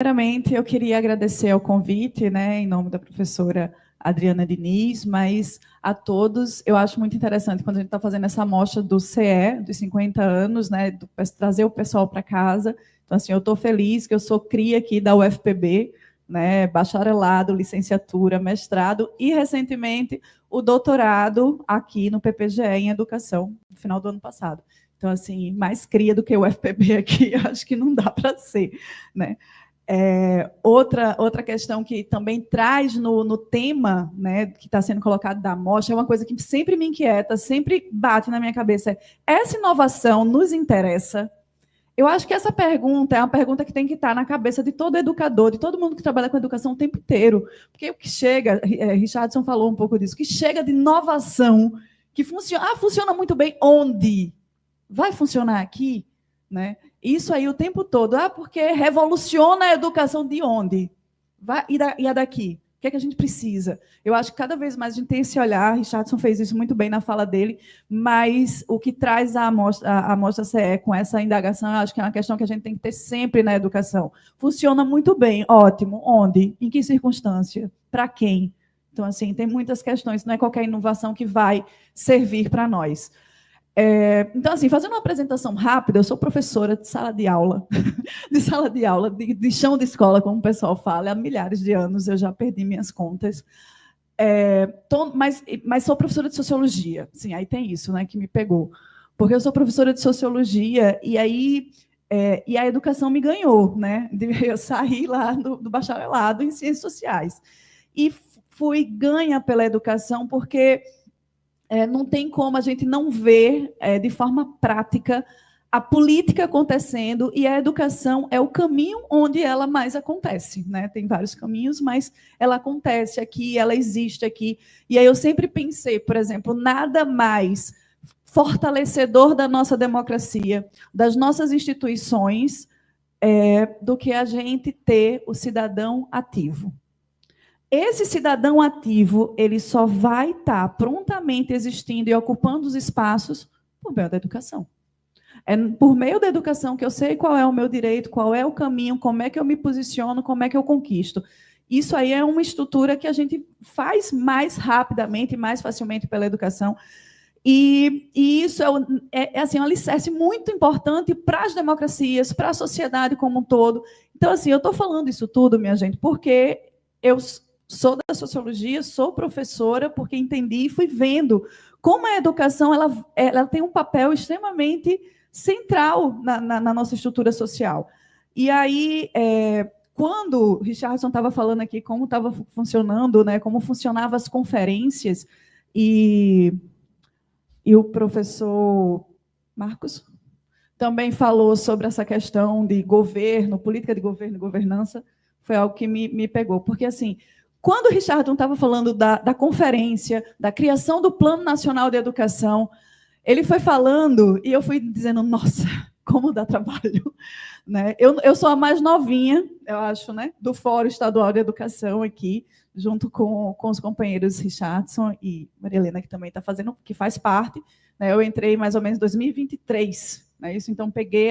Primeiramente, eu queria agradecer ao convite, né, em nome da professora Adriana Diniz, mas a todos, eu acho muito interessante quando a gente está fazendo essa amostra do CE, dos 50 anos, né, trazer o pessoal para casa. Então, assim, eu estou feliz que eu sou cria aqui da UFPB, né, bacharelado, licenciatura, mestrado e, recentemente, o doutorado aqui no PPGE em Educação, no final do ano passado. Então, assim, mais cria do que o UFPB aqui, acho que não dá para ser, né? Outra questão que também traz no tema, né, que está sendo colocado da amostra, é uma coisa que sempre me inquieta, sempre bate na minha cabeça, essa inovação nos interessa? Eu acho que essa pergunta é uma pergunta que tem que estar na cabeça de todo educador, de todo mundo que trabalha com educação o tempo inteiro, porque o que chega, Richardson falou um pouco disso, que chega de inovação, que funciona muito bem, onde? Vai funcionar aqui? Né? Isso aí o tempo todo. Porque revoluciona a educação de onde? E a daqui? O que é que a gente precisa? Eu acho que cada vez mais a gente tem esse olhar, Richardson fez isso muito bem na fala dele, mas o que traz a amostra CE com essa indagação, eu acho que é uma questão que a gente tem que ter sempre na educação. Funciona muito bem, ótimo. Onde? Em que circunstância? Para quem? Então, assim, tem muitas questões, não é qualquer inovação que vai servir para nós. Então, assim, fazendo uma apresentação rápida, eu sou professora de sala de aula, de chão de escola, como o pessoal fala, há milhares de anos, eu já perdi minhas contas. Mas sou professora de sociologia, sim, aí tem isso, né, que me pegou. Porque eu sou professora de sociologia, e aí a educação me ganhou, né? Eu saí lá do bacharelado em ciências sociais. E fui ganha pela educação, porque não tem como a gente não ver de forma prática a política acontecendo, e a educação é o caminho onde ela mais acontece, né? Tem vários caminhos, mas ela acontece aqui, ela existe aqui. E aí eu sempre pensei, por exemplo, nada mais fortalecedor da nossa democracia, das nossas instituições, do que a gente ter o cidadão ativo. Esse cidadão ativo, ele só vai estar prontamente existindo e ocupando os espaços por meio da educação. É por meio da educação que eu sei qual é o meu direito, qual é o caminho, como é que eu me posiciono, como é que eu conquisto. Isso aí é uma estrutura que a gente faz mais rapidamente, mais facilmente pela educação. E isso é assim, um alicerce muito importante para as democracias, para a sociedade como um todo. Então, assim, eu estou falando isso tudo, minha gente, porque eu sou da sociologia, sou professora, porque entendi e fui vendo como a educação ela tem um papel extremamente central na nossa estrutura social. E aí, quando o Richardson estava falando aqui como estava funcionando, né, como funcionavam as conferências, e o professor Marcos também falou sobre essa questão de governo, política de governo e governança, foi algo que me pegou, porque, assim, quando o Richardson estava falando da conferência, da criação do Plano Nacional de Educação, ele foi falando e eu fui dizendo, nossa, como dá trabalho. Né? Eu sou a mais novinha, eu acho, né, do Fórum Estadual de Educação aqui, junto com os companheiros Richardson e Maria Helena, que também está fazendo, que faz parte. Né? Eu entrei mais ou menos em 2023, né, isso, então peguei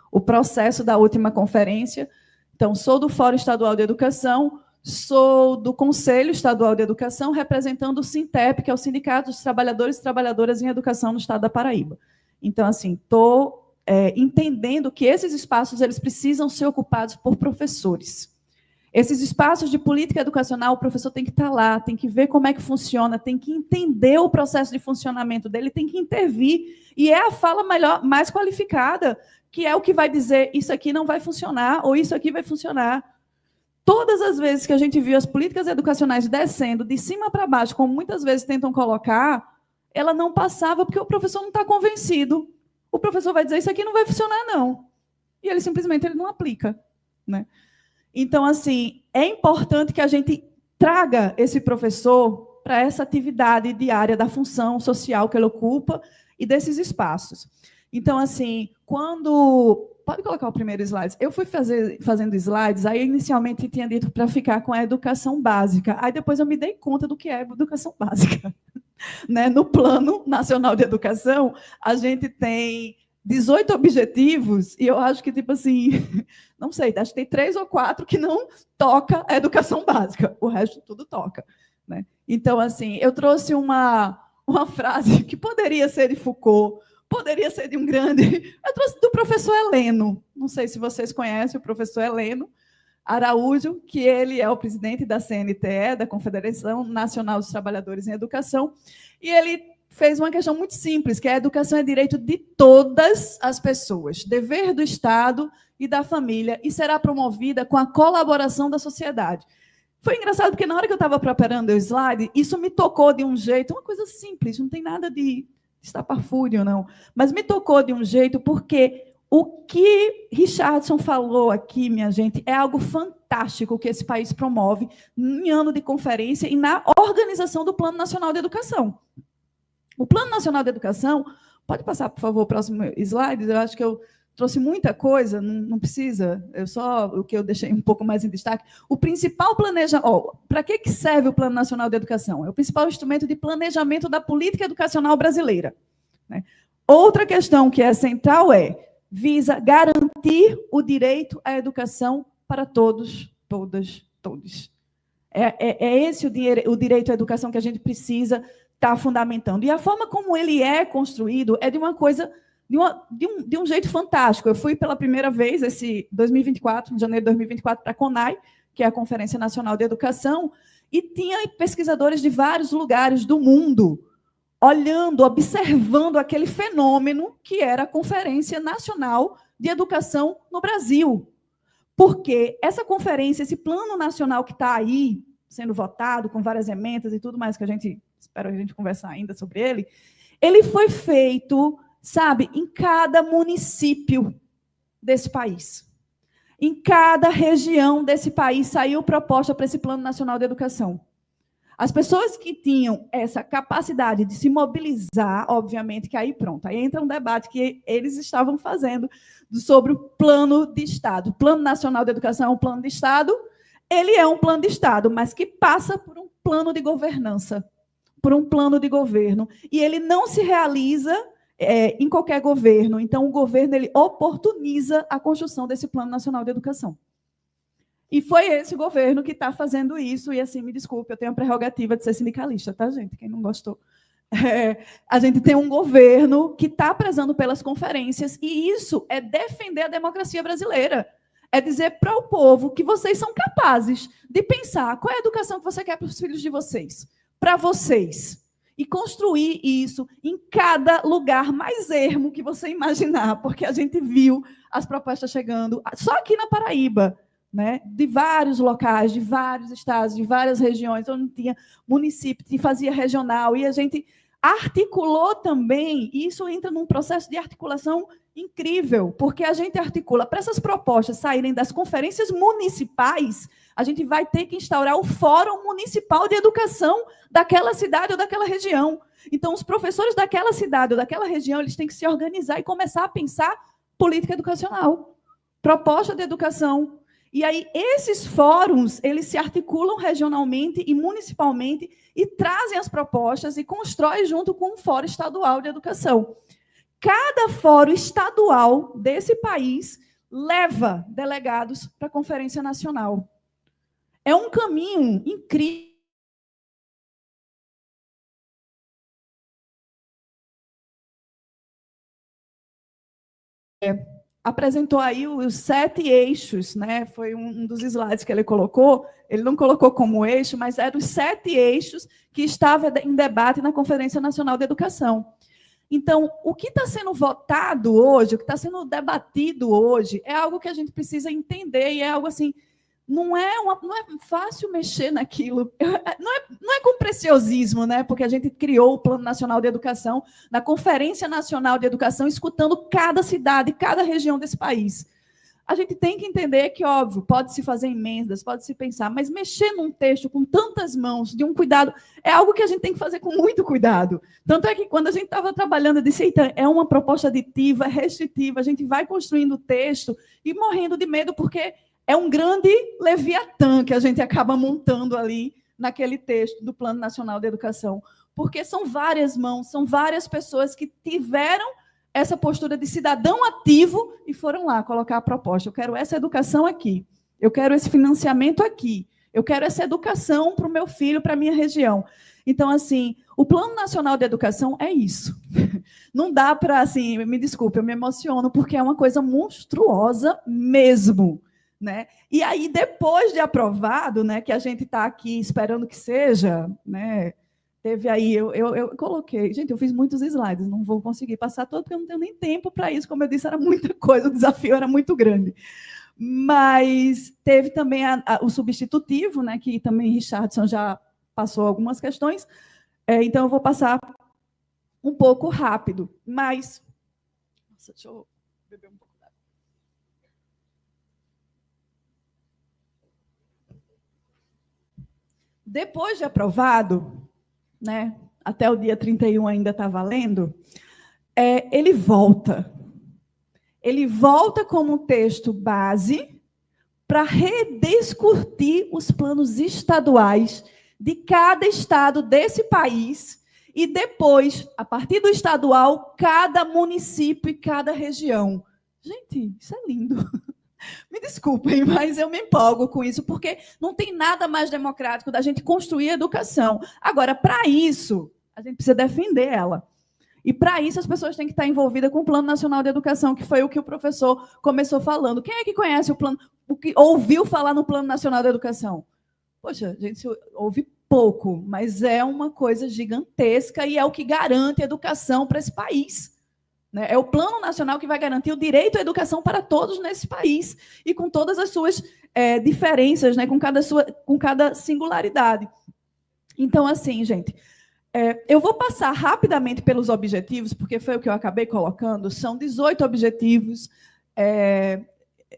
o processo da última conferência. Então, sou do Fórum Estadual de Educação, sou do Conselho Estadual de Educação, representando o SINTEP, que é o Sindicato dos Trabalhadores e Trabalhadoras em Educação no Estado da Paraíba. Então, assim, estou entendendo que esses espaços eles precisam ser ocupados por professores. Esses espaços de política educacional, o professor tem que estar lá, tem que ver como é que funciona, tem que entender o processo de funcionamento dele, tem que intervir, e é a fala mais qualificada, que é o que vai dizer isso aqui não vai funcionar, ou isso aqui vai funcionar. Todas as vezes que a gente viu as políticas educacionais descendo de cima para baixo, como muitas vezes tentam colocar, ela não passava porque o professor não está convencido. O professor vai dizer, isso aqui não vai funcionar, não. E ele simplesmente não aplica. Né? Então, assim, é importante que a gente traga esse professor para essa atividade diária da função social que ele ocupa e desses espaços. Então, assim, quando... Pode colocar o primeiro slide. Eu fui fazendo slides, aí inicialmente tinha dito para ficar com a educação básica. Aí depois eu me dei conta do que é educação básica. Né? No Plano Nacional de Educação, a gente tem 18 objetivos, e eu acho que, tipo assim, não sei, acho que tem 3 ou 4 que não toca a educação básica, o resto tudo toca, né? Então, assim, eu trouxe uma frase que poderia ser de Foucault, poderia ser de um grande... Eu trouxe do professor Heleno, não sei se vocês conhecem o professor Heleno Araújo, que ele é o presidente da CNTE, da Confederação Nacional dos Trabalhadores em Educação, e ele fez uma questão muito simples, que a educação é direito de todas as pessoas, dever do Estado e da família, e será promovida com a colaboração da sociedade. Foi engraçado, porque na hora que eu estava preparando o slide, isso me tocou de um jeito, uma coisa simples, não tem nada de estapafúrdio, não, mas me tocou de um jeito, porque o que Richardson falou aqui, minha gente, é algo fantástico que esse país promove em ano de conferência e na organização do Plano Nacional de Educação. O Plano Nacional de Educação, pode passar, por favor, o próximo slide, eu acho que eu trouxe muita coisa, não precisa, só o que eu deixei um pouco mais em destaque. O principal planejamento... para que serve o Plano Nacional de Educação? É o principal instrumento de planejamento da política educacional brasileira, né? Outra questão que é central visa garantir o direito à educação para todos, todas, todos. É esse o direito à educação que a gente precisa estar fundamentando. E a forma como ele é construído é de uma coisa, de um jeito fantástico. Eu fui pela primeira vez, esse 2024, em janeiro de 2024, para a CONAI, que é a Conferência Nacional de Educação, e tinha pesquisadores de vários lugares do mundo olhando, observando aquele fenômeno que era a Conferência Nacional de Educação no Brasil. Porque essa conferência, esse plano nacional que está aí, sendo votado, com várias emendas e tudo mais, que espero a gente conversar ainda sobre ele foi feito, sabe, em cada município desse país. Em cada região desse país saiu proposta para esse Plano Nacional de Educação. As pessoas que tinham essa capacidade de se mobilizar, obviamente que aí pronto, aí entra um debate que eles estavam fazendo sobre o plano de Estado. O Plano Nacional de Educação é um plano de Estado, ele é um plano de Estado, mas que passa por um plano de governança, por um plano de governo, e ele não se realiza em qualquer governo. Então, o governo ele oportuniza a construção desse Plano Nacional de Educação. E foi esse governo que está fazendo isso, e assim, me desculpe, eu tenho a prerrogativa de ser sindicalista, tá, gente? Quem não gostou. A gente tem um governo que está prezando pelas conferências, e isso é defender a democracia brasileira. É dizer para o povo que vocês são capazes de pensar qual é a educação que você quer para os filhos de vocês, para vocês, e construir isso em cada lugar mais ermo que você imaginar, porque a gente viu as propostas chegando, só aqui na Paraíba, né, de vários locais, de vários estados, de várias regiões, onde tinha município, que fazia regional, e a gente articulou também, e isso entra num processo de articulação incrível, porque a gente articula, para essas propostas saírem das conferências municipais, a gente vai ter que instaurar o Fórum Municipal de Educação daquela cidade ou daquela região. Então, os professores daquela cidade ou daquela região, eles têm que se organizar e começar a pensar política educacional, proposta de educação. E aí, esses fóruns, eles se articulam regionalmente e municipalmente e trazem as propostas e constroem junto com o Fórum Estadual de Educação. Cada fórum estadual desse país leva delegados para a Conferência Nacional. É um caminho incrível. Apresentou aí os 7 eixos, né? Foi um dos slides que ele colocou. Ele não colocou como eixo, mas eram os 7 eixos que estavam em debate na Conferência Nacional de Educação. Então, o que está sendo votado hoje, o que está sendo debatido hoje, é algo que a gente precisa entender, e é algo assim, não é fácil mexer naquilo, não é com preciosismo, né? Porque a gente criou o Plano Nacional de Educação, na Conferência Nacional de Educação, escutando cada cidade, cada região desse país. A gente tem que entender que, óbvio, pode-se fazer emendas, pode-se pensar, mas mexer num texto com tantas mãos, de um cuidado, é algo que a gente tem que fazer com muito cuidado. Tanto é que, quando a gente estava trabalhando, eu disse, eita, é uma proposta aditiva, restritiva, a gente vai construindo o texto e morrendo de medo, porque é um grande leviatã que a gente acaba montando ali naquele texto do Plano Nacional de Educação, porque são várias mãos, são várias pessoas que tiveram essa postura de cidadão ativo e foram lá colocar a proposta. Eu quero essa educação aqui, eu quero esse financiamento aqui, eu quero essa educação para o meu filho, para a minha região. Então, assim, o Plano Nacional de Educação é isso. Não dá para, assim, me desculpe, eu me emociono, porque é uma coisa monstruosa mesmo. Né? E aí, depois de aprovado, né, que a gente está aqui esperando que seja, né, teve aí, eu coloquei, gente, eu fiz muitos slides, não vou conseguir passar todo, porque eu não tenho nem tempo para isso, como eu disse, era muita coisa, o desafio era muito grande. Mas teve também o substitutivo, né, que também Richardson já passou algumas questões, então eu vou passar um pouco rápido, mas... Nossa, deixa eu beber um pouco. Depois de aprovado, né, até o dia 31 ainda está valendo, ele volta. Ele volta como texto base para rediscutir os planos estaduais de cada estado desse país e depois, a partir do estadual, cada município e cada região. Gente, isso é lindo. Me desculpem, mas eu me empolgo com isso, porque não tem nada mais democrático da gente construir a educação. Agora, para isso, a gente precisa defender ela. E, para isso, as pessoas têm que estar envolvidas com o Plano Nacional de Educação, que foi o que o professor começou falando. Quem é que conhece o plano, o que ouviu falar no Plano Nacional de Educação? Poxa, a gente ouve pouco, mas é uma coisa gigantesca e é o que garante a educação para esse país. É o Plano Nacional que vai garantir o direito à educação para todos nesse país, e com todas as suas diferenças, né, com cada singularidade. Então, assim, gente, eu vou passar rapidamente pelos objetivos, porque foi o que eu acabei colocando, são 18 objetivos,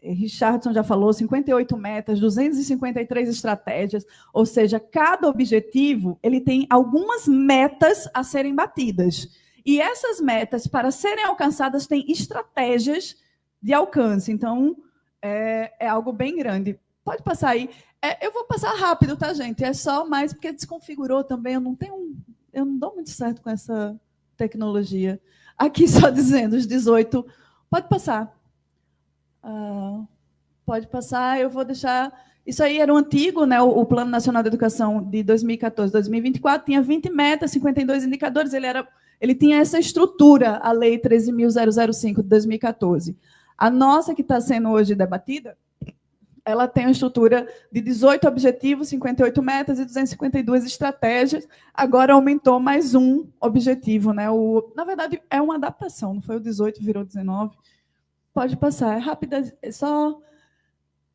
Richardson já falou, 58 metas, 253 estratégias, ou seja, cada objetivo ele tem algumas metas a serem batidas. E essas metas, para serem alcançadas, têm estratégias de alcance. Então, é algo bem grande. Pode passar aí. Eu vou passar rápido, tá, gente? É só mais porque desconfigurou também. Eu não dou muito certo com essa tecnologia. Aqui só dizendo os 18. Pode passar. Pode passar. Eu vou deixar... Isso aí era o antigo, né? O Plano Nacional de Educação de 2014, 2024, tinha 20 metas, 52 indicadores. Ele tinha essa estrutura, a Lei 13.005 de 2014. A nossa, que está sendo hoje debatida, ela tem uma estrutura de 18 objetivos, 58 metas e 252 estratégias. Agora aumentou mais um objetivo. Né? Na verdade, é uma adaptação, não foi o 18, virou 19. Pode passar, é rápida, é só...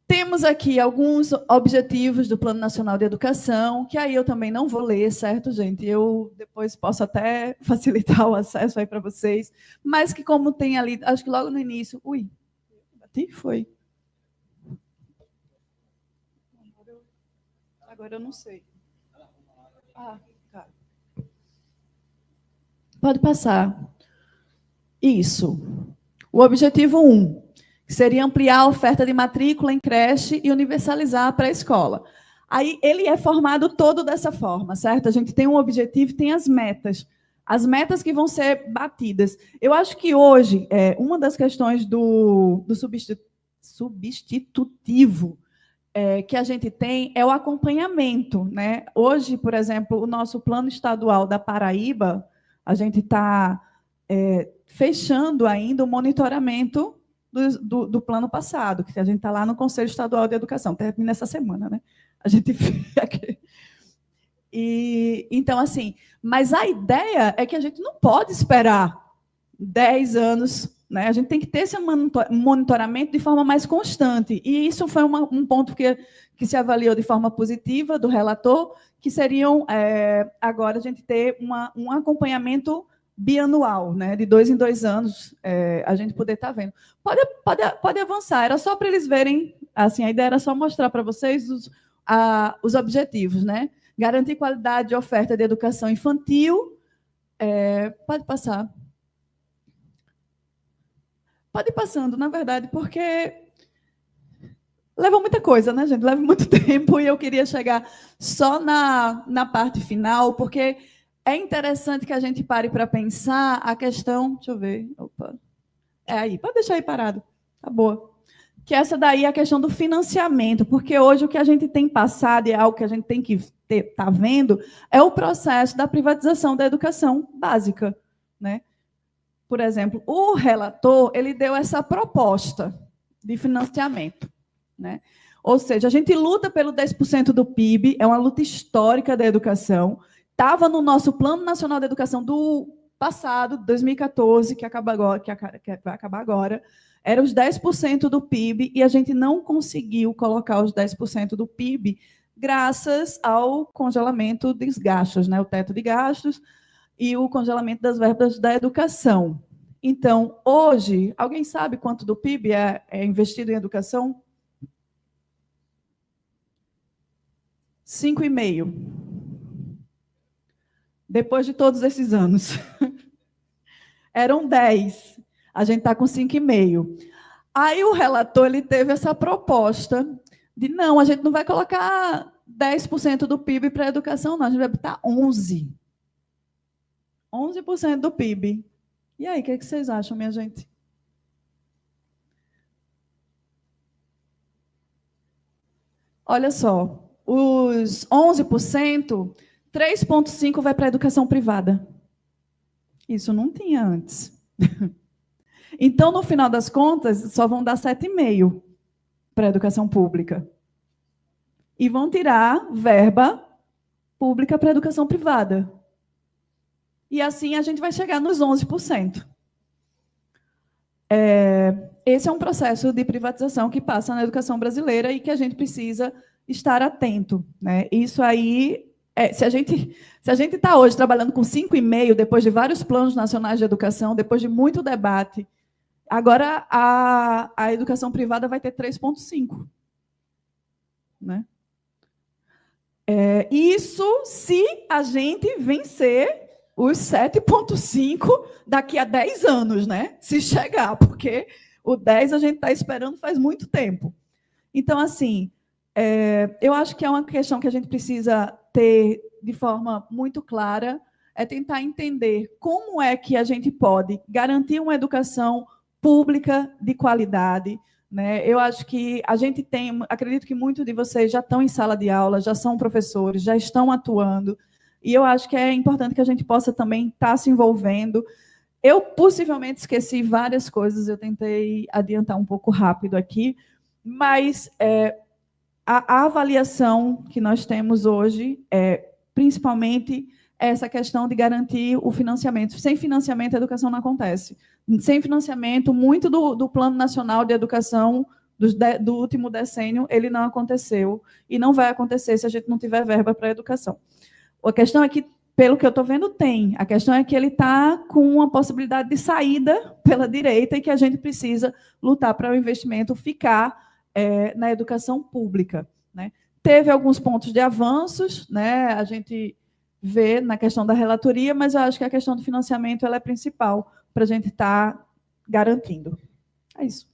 Temos aqui alguns objetivos do Plano Nacional de Educação, que aí eu também não vou ler, certo, gente? Eu depois posso até facilitar o acesso aí para vocês, mas que como tem ali, acho que logo no início... Ui, bati? Foi. Agora eu não sei. Tá. Pode passar. Isso. O objetivo 1. Que seria ampliar a oferta de matrícula em creche e universalizar a pré-escola. Aí ele é formado todo dessa forma, certo? A gente tem um objetivo e tem as metas que vão ser batidas. Eu acho que hoje, uma das questões do substitutivo que a gente tem é o acompanhamento. Né? Hoje, por exemplo, o nosso plano estadual da Paraíba, a gente está fechando ainda o monitoramento do plano passado, que a gente está lá no Conselho Estadual de Educação, termina essa semana, né? A gente fica aqui. Então, assim, mas a ideia é que a gente não pode esperar 10 anos, né? A gente tem que ter esse monitoramento de forma mais constante, e isso foi um ponto que se avaliou de forma positiva do relator, que seriam, agora, a gente ter um acompanhamento bianual, né? De 2 em 2 anos, a gente poder estar vendo. Pode avançar, era só para eles verem, assim, a ideia era só mostrar para vocês os objetivos, né? Garantir qualidade de oferta de educação infantil. Pode passar. Pode ir passando, na verdade, porque leva muita coisa, né, gente? Leva muito tempo, e eu queria chegar só na parte final, porque é interessante que a gente pare para pensar a questão... Deixa eu ver. Opa. É aí, pode deixar aí parado. Tá boa. Que essa daí é a questão do financiamento, porque hoje o que a gente tem passado, e é algo que a gente tem que estar vendo, é o processo da privatização da educação básica, né? Por exemplo, o relator, ele deu essa proposta de financiamento, né? Ou seja, a gente luta pelo 10% do PIB, é uma luta histórica da educação, estava no nosso Plano Nacional de Educação do passado, 2014, que acaba agora, que vai acabar agora, era os 10% do PIB, e a gente não conseguiu colocar os 10% do PIB graças ao congelamento dos gastos, né? O teto de gastos e o congelamento das verbas da educação. Então, hoje, alguém sabe quanto do PIB é investido em educação? 5,5. Depois de todos esses anos. Eram 10. A gente está com 5,5. Aí o relator ele teve essa proposta de, não, a gente não vai colocar 10% do PIB para a educação, não, a gente vai botar 11%. 11% do PIB. E aí, o que vocês acham, minha gente? Olha só, os 11%, 3,5% vai para a educação privada. Isso não tinha antes. Então, no final das contas, só vão dar 7,5% para a educação pública. E vão tirar verba pública para a educação privada. E assim a gente vai chegar nos 11%. Esse é um processo de privatização que passa na educação brasileira e que a gente precisa estar atento, né? Isso aí, se a gente está hoje trabalhando com 5,5%, depois de vários planos nacionais de educação, depois de muito debate, agora a educação privada vai ter 3,5%. Né? Isso se a gente vencer os 7,5 daqui a 10 anos, né? Se chegar, porque o 10 a gente está esperando faz muito tempo. Então, assim, eu acho que é uma questão que a gente precisa ter de forma muito clara, é tentar entender como é que a gente pode garantir uma educação pública de qualidade, né? Eu acho que a gente tem, acredito que muitos de vocês já estão em sala de aula, já são professores, já estão atuando, e eu acho que é importante que a gente possa também estar se envolvendo. Eu possivelmente esqueci várias coisas, eu tentei adiantar um pouco rápido aqui, mas a avaliação que nós temos hoje é, principalmente, essa questão de garantir o financiamento. Sem financiamento, a educação não acontece. Sem financiamento, muito do Plano Nacional de Educação do último decênio, ele não aconteceu, e não vai acontecer se a gente não tiver verba para a educação. A questão é que, pelo que eu estou vendo, tem. A questão é que ele está com uma possibilidade de saída pela direita e que a gente precisa lutar para o investimento ficar na educação pública. Né? Teve alguns pontos de avanços, né? A gente vê na questão da relatoria, mas eu acho que a questão do financiamento ela é principal para a gente estar garantindo. É isso.